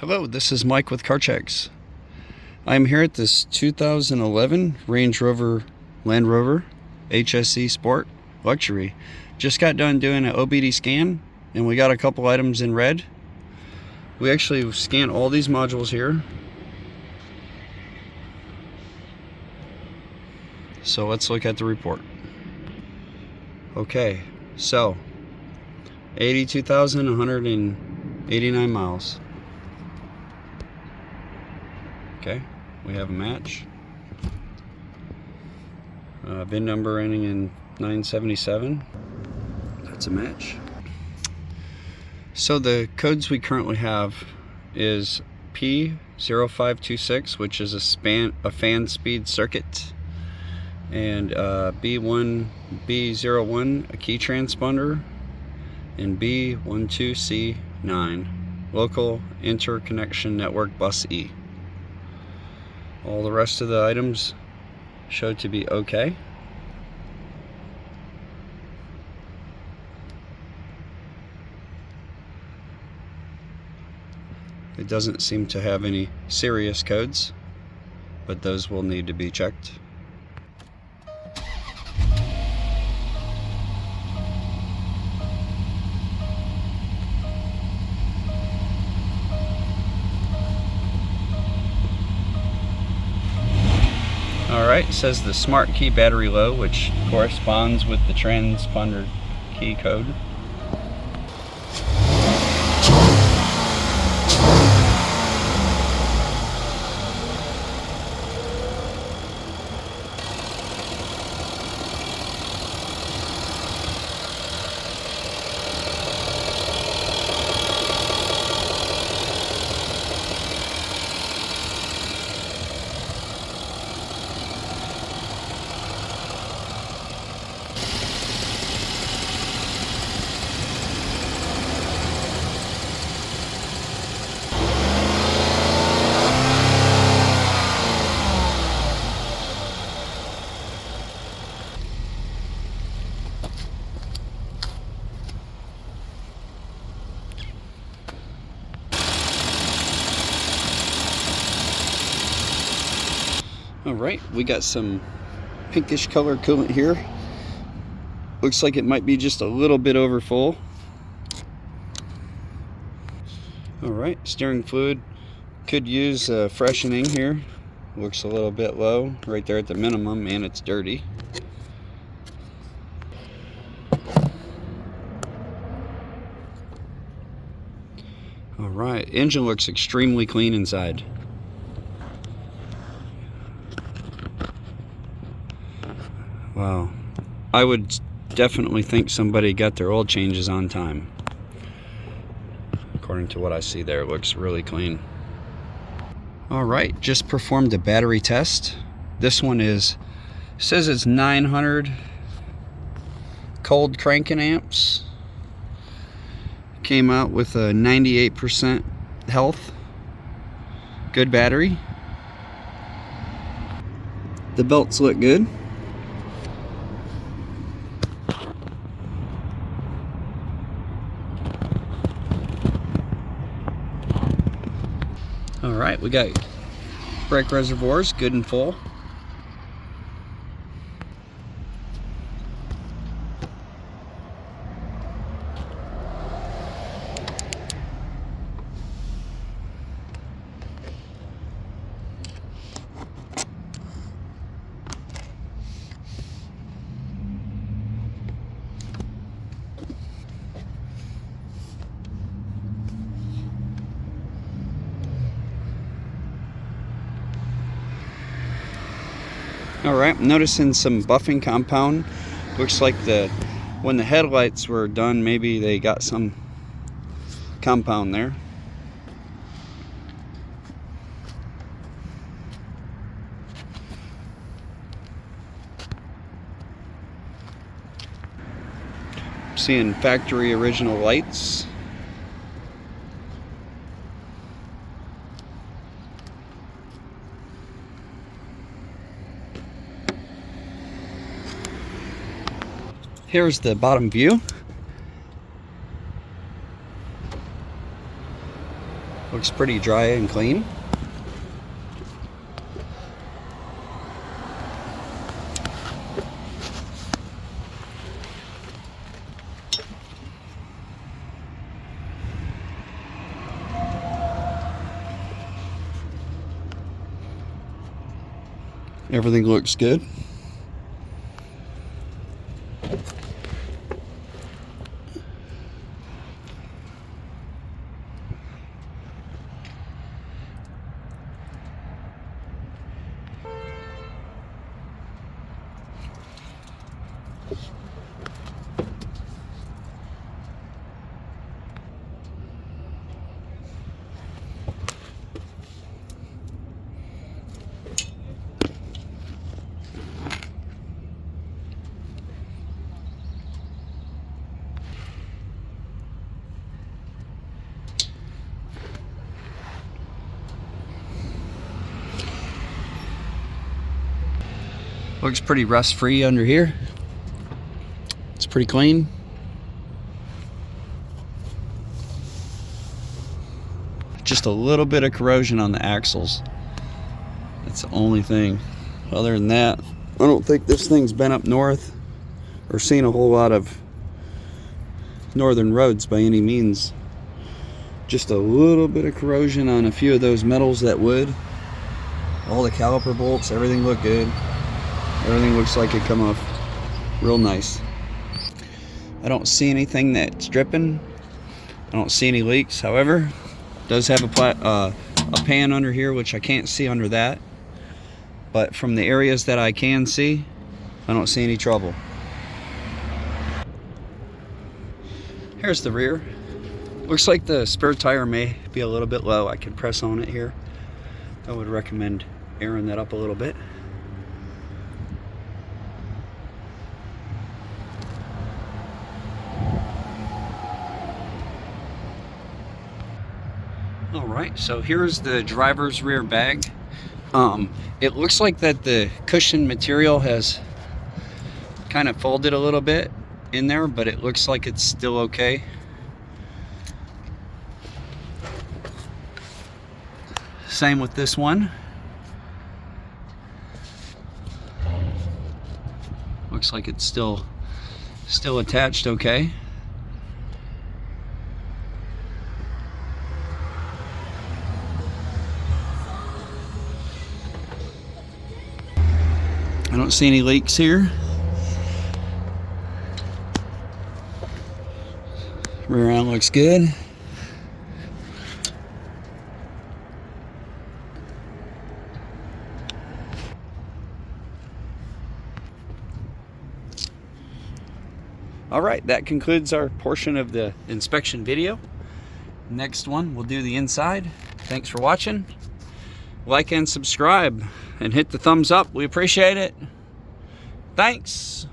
Hello, this is Mike with Karcheckz. I'm here at this 2011 Range Rover Land Rover HSE Sport Luxury. Just got done doing an OBD scan and we got a couple items in red. We actually scanned all these modules here. So let's look at the report. Okay, so 82,189 miles. Okay, we have a match. VIN number ending in 977. That's a match. So the codes we currently have is P0526, which is a fan speed circuit, and B1B01, a key transponder, and B12C9, local interconnection network bus E. All the rest of the items show to be okay. It doesn't seem to have any serious codes, but those will need to be checked. Alright, it says the smart key battery low, which corresponds with the transponder key code. Alright, we got some pinkish color coolant here. Looks like it might be just a little bit over full. Alright, steering fluid could use freshening here. Looks a little bit low right there at the minimum, and it's dirty. Alright, engine looks extremely clean inside. Wow, I would definitely think somebody got their oil changes on time. According to what I see there, it looks really clean. Alright, just performed a battery test. This one says it's 900 cold cranking amps. Came out with a 98% health. Good battery. The belts look good. Alright, we got brake reservoirs good and full. Alright, I'm noticing some buffing compound. Looks like when the headlights were done, maybe they got some compound there. Seeing factory original lights. Here's the bottom view. Looks pretty dry and clean. Everything looks good. Looks pretty rust free under here. It's pretty clean. Just a little bit of corrosion on the axles. That's the only thing. Other than that, I don't think this thing's been up north or seen a whole lot of northern roads by any means. Just a little bit of corrosion on a few of those metals that would. All the caliper bolts, everything looked good. Everything looks like it come off real nice. I don't see anything that's dripping. I don't see any leaks. However, it does have a pan under here, which I can't see under that. But from the areas that I can see, I don't see any trouble. Here's the rear. Looks like the spare tire may be a little bit low. I can press on it here. I would recommend airing that up a little bit. Alright, so here's the driver's rear bag. It looks like that the cushion material has kind of folded a little bit in there, but it looks like it's still okay. Same with this one. Looks like it's still attached okay. I don't see any leaks here. Rear end looks good. All right, that concludes our portion of the inspection video. Next one, we'll do the inside. Thanks for watching. Like and subscribe and hit the thumbs up. We appreciate it. Thanks.